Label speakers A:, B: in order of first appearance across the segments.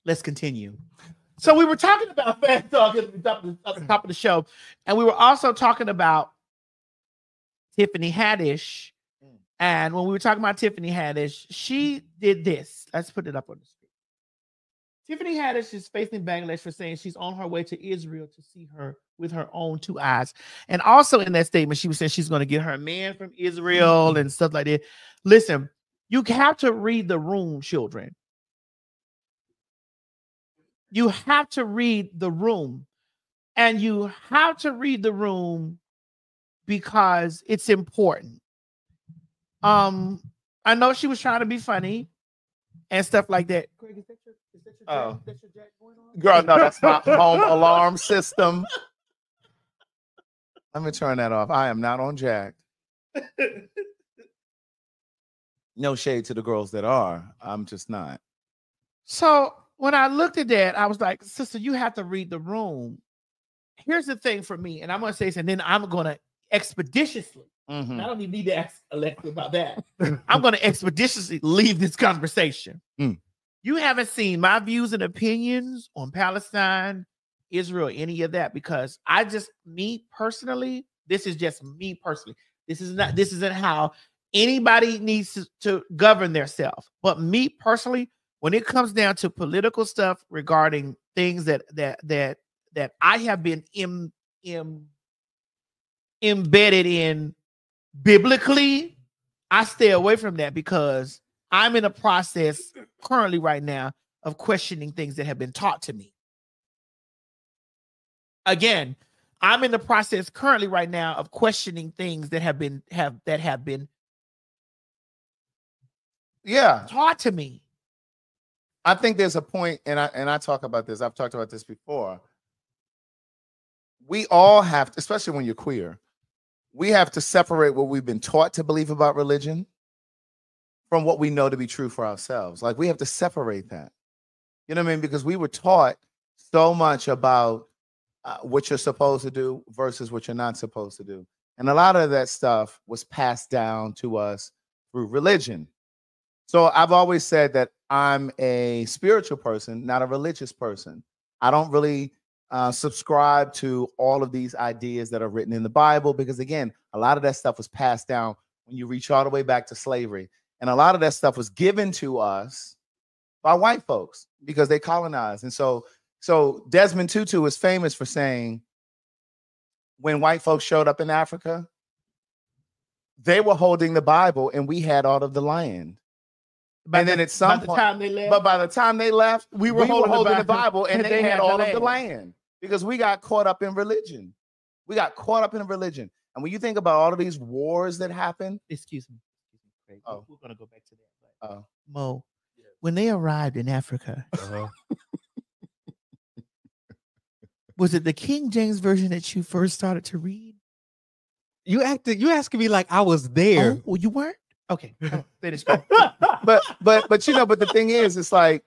A: let's continue. So we were talking about fast talk at the top of the show, and we were also talking about Tiffany Haddish. And when we were talking about Tiffany Haddish, she did this. Let's put it up on the screen. Tiffany Haddish is facing backlash for saying she's on her way to Israel to see her with her own two eyes. And also in that statement, she was saying she's going to get her man from Israel and stuff like that. Listen, you have to read the room, children. You have to read the room. And you have to read the room because it's important. I know she was trying to be funny and stuff like that. Craig, is that your jack going on?
B: Girl, no, that's my home alarm system. Let me turn that off. I am not on jack. No shade to the girls that are. I'm just not.
A: So when I looked at that, I was like, sister, you have to read the room. Here's the thing for me, and I'm going to say this, and then I'm going to expeditiously, I don't even need to ask Alexa about that. I'm going to expeditiously leave this conversation. You haven't seen my views and opinions on Palestine, Israel, any of that, because me personally, this is just me personally. This isn't how anybody needs to govern themselves. But me personally, when it comes down to political stuff regarding things that I have been embedded in biblically, I stay away from that because I'm in a process currently right now of questioning things that have been taught to me. Again, I'm in the process currently right now of questioning things that have been taught to me.
B: I think there's a point, and I talk about this. I've talked about this before. We all have to, especially when you're queer, we have to separate what we've been taught to believe about religion from what we know to be true for ourselves. Like, we have to separate that. You know what I mean? Because we were taught so much about what you're supposed to do versus what you're not supposed to do. And a lot of that stuff was passed down to us through religion. So I've always said that I'm a spiritual person, not a religious person. I don't really subscribe to all of these ideas that are written in the Bible, because again, a lot of that stuff was passed down when you reach all the way back to slavery. And a lot of that stuff was given to us by white folks because they colonized. And so Desmond Tutu is famous for saying, when white folks showed up in Africa, they were holding the Bible and we had all of the land. By the time they left, we were holding the Bible and they had all of the land, because we got caught up in religion. And when you think about all of these wars that happened,
A: excuse me, Craig, we're going to go back to that. But, Mo, when they arrived in Africa, was it the King James version that you first started to read?
C: You asking me like I was there.
A: Oh, well, you weren't? Okay.
B: Finish. but the thing is, it's like,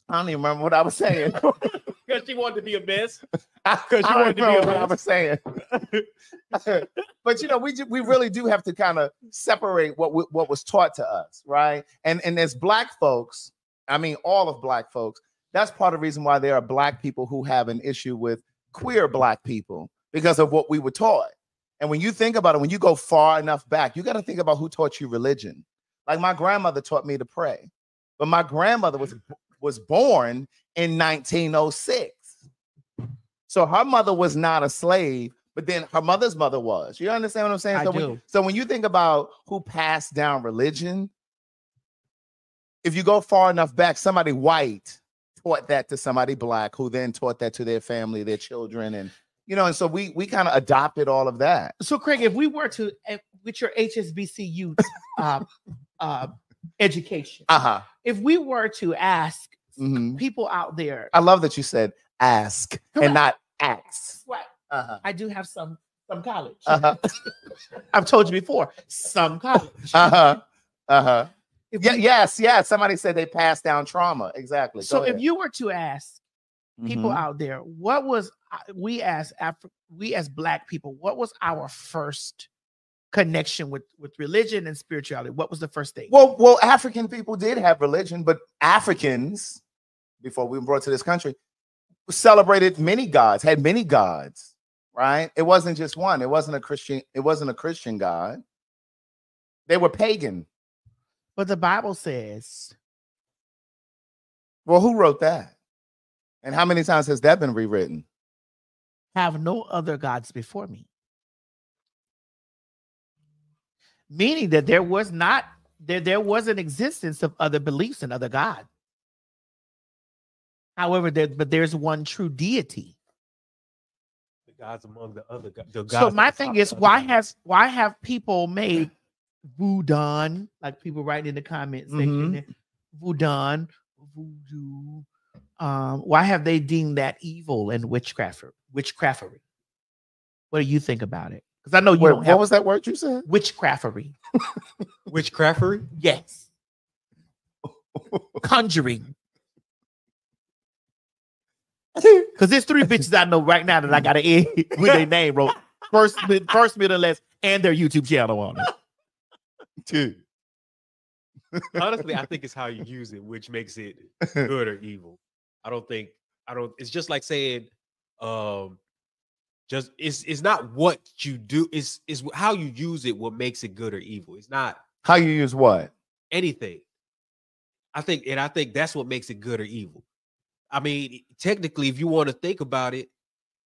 B: I don't even remember what I was saying.
A: Because she wanted to be a mess.
B: Because she wanted to be a mess. What I was saying. But we really do have to kind of separate what was taught to us, right? And as Black folks, I mean, all of Black folks, that's part of the reason why there are Black people who have an issue with queer Black people, because of what we were taught. And when you think about it, when you go far enough back, you got to think about who taught you religion. Like, my grandmother taught me to pray, but my grandmother was born in 1906. So her mother was not a slave, but then her mother's mother was. You understand what I'm saying? So when you think about who passed down religion, if you go far enough back, somebody white taught that to somebody Black, who then taught that to their family, their children, and and so we kind of adopted all of that.
A: So, Craig, if we were to, with your HSBCU education, if we were to ask people out there,
B: I love that you said ask and not ask.
A: Right. I do have some college. I've told you before, some college.
B: Yes. Somebody said they passed down trauma. Exactly.
A: So if you were to ask people out there, what was we as Black people, what was our first connection with religion and spirituality? What was the first thing?
B: Well, African people did have religion, but Africans before we were brought to this country, celebrated many gods, had many gods, right? It wasn't just one. It wasn't a Christian God. They were pagan.
A: But the Bible says,
B: well, who wrote that? And how many times has that been rewritten?
A: have no other gods before me. Meaning that there was an existence of other beliefs and other gods. However, there's one true deity.
C: The gods among the other gods.
A: So my thing is, why have people made voodoo, like people writing in the comment section, voodoo, why have they deemed that evil and witchcraftery? What do you think about it? Because I know you don't have.
B: What was that word you said?
A: Witchcraftery.
C: Witchcraftery?
A: Yes. Conjuring. Because there's 3 bitches I know right now that I got to end with their name wrote first, middle, last, and their YouTube channel on it.
B: Dude.
C: Honestly, I think it's how you use it, which makes it good or evil. It's just like saying, it's not what you do, it's how you use it what makes it good or evil. It's not
B: how you use what?
C: Anything. I think that's what makes it good or evil. I mean, technically, if you want to think about it,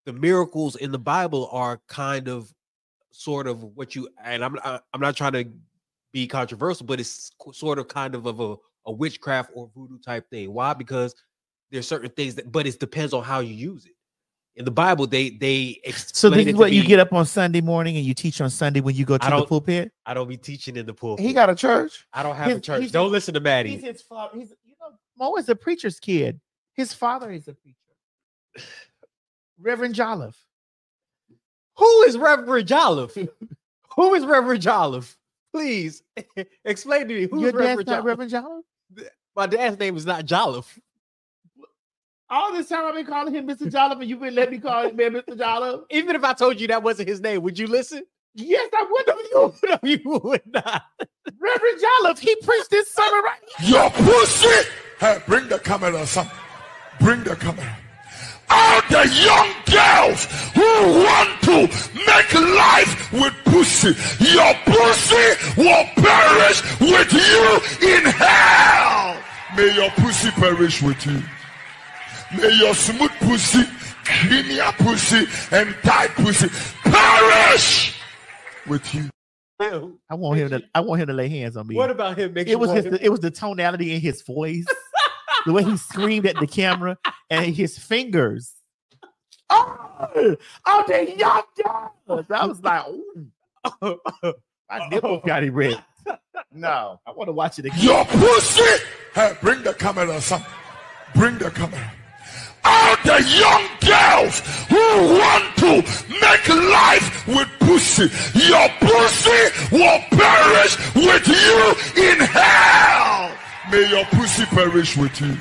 C: the miracles in the Bible are kind of sort of what you, and I'm not trying to be controversial, but it's sort of kind of a witchcraft or voodoo type thing. Why? Because there's certain things but it depends on how you use it. In the Bible, they
A: so this is what you get up on Sunday morning and you teach on Sunday when you go to the pulpit.
C: I don't be teaching in the pulpit.
B: He got a church.
C: I don't have a church. Don't listen to Maddie.
A: He's his father. Mo is a preacher's kid. His father is a preacher. Reverend Jolliffe.
C: Who is Reverend Jolliffe? Who is Reverend Jolliffe? Please explain to me. Who's
A: your
C: Reverend
A: dad's not Reverend Jolliffe?
C: My dad's name is not Jolliffe.
A: All this time I've been calling him Mr. Jolliffe, and you've been letting me call him Mr. Jolliffe.
C: Even if I told you that wasn't his name, would you listen?
A: Yes, I would.
C: No, you would not.
A: Reverend Jolliffe, he preached this sermon right
D: here. Your pussy. Hey, bring the camera, son. Bring the camera. All the young girls who want to make life with pussy, your pussy will perish with you in hell. May your pussy perish with you. May your smooth pussy, creamier pussy, and tight pussy perish with you.
A: I want him to lay hands on me.
C: What about him?
A: It was the tonality in his voice, the way he screamed at the camera, and his fingers. Oh, the young girls. I was like, ooh. My nipples got erect.
B: No,
A: I want to watch it again.
D: Your pussy. Hey, bring the camera, son. Bring the camera. All the young girls who want to make life with pussy, your pussy will perish with you in hell. May your pussy perish with you.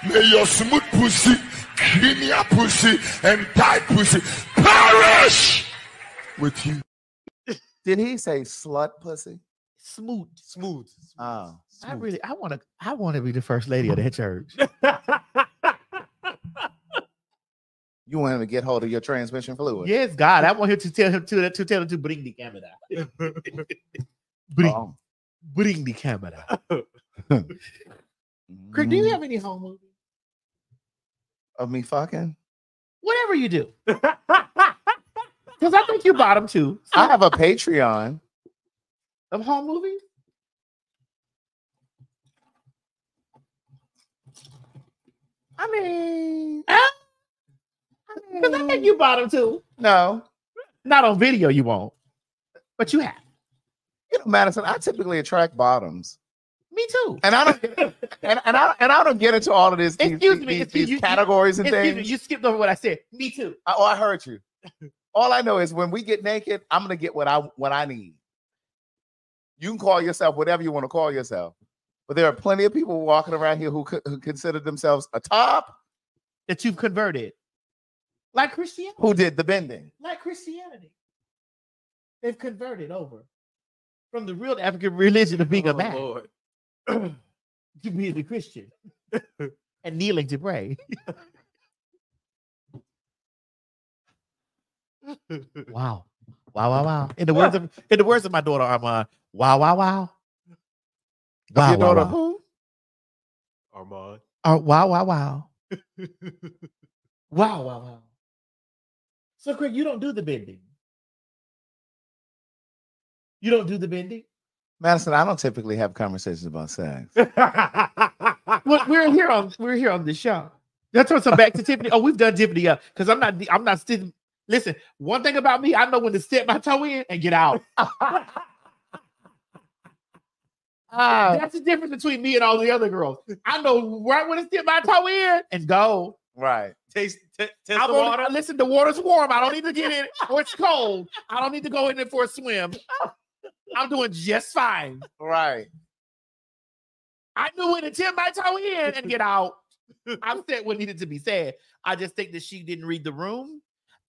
D: May your smooth pussy, creamier pussy, and tight pussy perish with you.
B: Did he say slut pussy?
A: Smooth.
B: Oh,
A: smooth. I want to be the first lady of that church.
B: You want him to get hold of your transmission fluid?
A: Yes, God. I want him to tell him to bring the camera. Bring the camera. Craig, do you have any home movies?
B: Of me fucking?
A: Whatever you do. Because I think you bought them too.
B: So I have a Patreon.
A: Of home movies? I mean, because I think you bought them too.
B: No.
A: Not on video, you won't. But you have.
B: You know, Madison, I typically attract bottoms.
A: Me too.
B: And I don't and I don't get into all of this. These categories and things.
A: You skipped over what I said. Me too.
B: I heard you. All I know is when we get naked, I'm gonna get what I need. You can call yourself whatever you want to call yourself, but there are plenty of people walking around here who consider themselves a top
A: that you've converted, like Christianity.
B: Who did the bending?
A: Like Christianity, they've converted over from the real African religion of being a man to being a Christian. and kneeling to pray. Wow. Wow, wow, wow. In the words of my daughter Armand, wow, wow, wow. Wow,
B: Your daughter
A: wow, wow.
B: who?
C: Armand.
A: Wow, wow, wow. Wow, wow, wow. So, Craig, you don't do the bending. You don't do the bending?
B: Madison, I don't typically have conversations about sex.
A: Well, we're here on the show. That's what's back to Tiffany. Oh, we've done Tiffany up because I'm not still. Listen, one thing about me, I know when to step my toe in and get out. That's the difference between me and all the other girls. I know right when to step my toe in and go.
B: Right.
C: Taste the water.
A: Listen, the water's warm. I don't need to get in it, or it's cold. I don't need to go in it for a swim. I'm doing just fine.
B: Right.
A: I knew when to tip my toe in and get out. I said what needed to be said. I just think that she didn't read the room,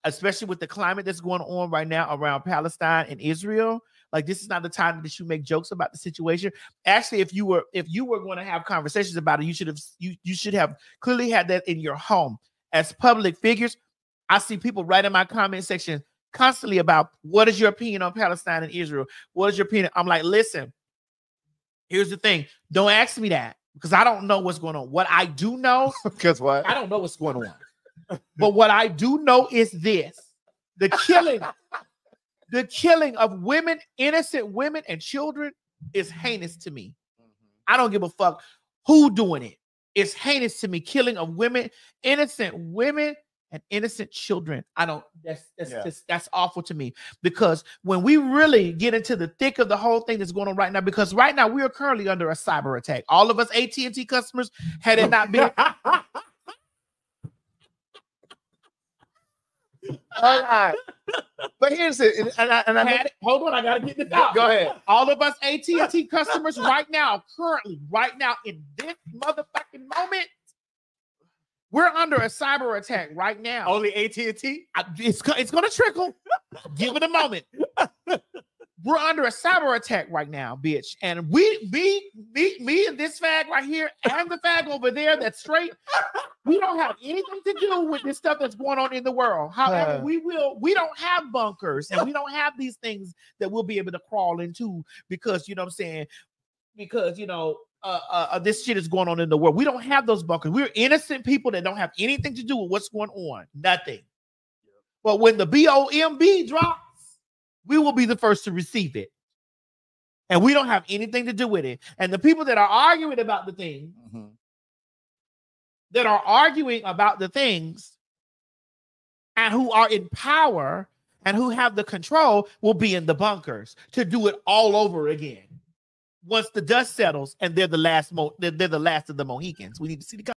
A: especially with the climate that's going on right now around Palestine and Israel. Like, this is not the time that you make jokes about the situation. Actually, if you were going to have conversations about it, you should have clearly had that in your home. As public figures, I see people write in my comment section constantly about what is your opinion on Palestine and Israel? What is your opinion? I'm like, listen, here's the thing. Don't ask me that because I don't know what's going on. What I do know,
B: because what?
A: I don't know what's going on. But what I do know is this: the killing of women, innocent women and children, is heinous to me. I don't give a fuck who doing it. It's heinous to me. Killing of women, innocent women and innocent children. I don't. That's awful to me, because when we really get into the thick of the whole thing that's going on right now, because right now we are currently under a cyber attack. All of us AT&T customers, had it not been.
B: All right. But here's it.
A: Hold on, I gotta get this out.
B: Go ahead.
A: All of us AT&T customers right now, right now, in this motherfucking moment, we're under a cyber attack right now.
C: Only AT&T?
A: It's gonna trickle. Give it a moment. We're under a cyber attack right now, bitch. And me and this fag right here and the fag over there that's straight, we don't have anything to do with this stuff that's going on in the world. However, we don't have bunkers and we don't have these things that we'll be able to crawl into because, you know what I'm saying? Because, you know, this shit is going on in the world. We don't have those bunkers. We're innocent people that don't have anything to do with what's going on. Nothing. But when the BOMB drops, we will be the first to receive it. And we don't have anything to do with it. And the people that are arguing about the things, and who are in power and who have the control will be in the bunkers to do it all over again. Once the dust settles and they're the last of the Mohicans. We need to see the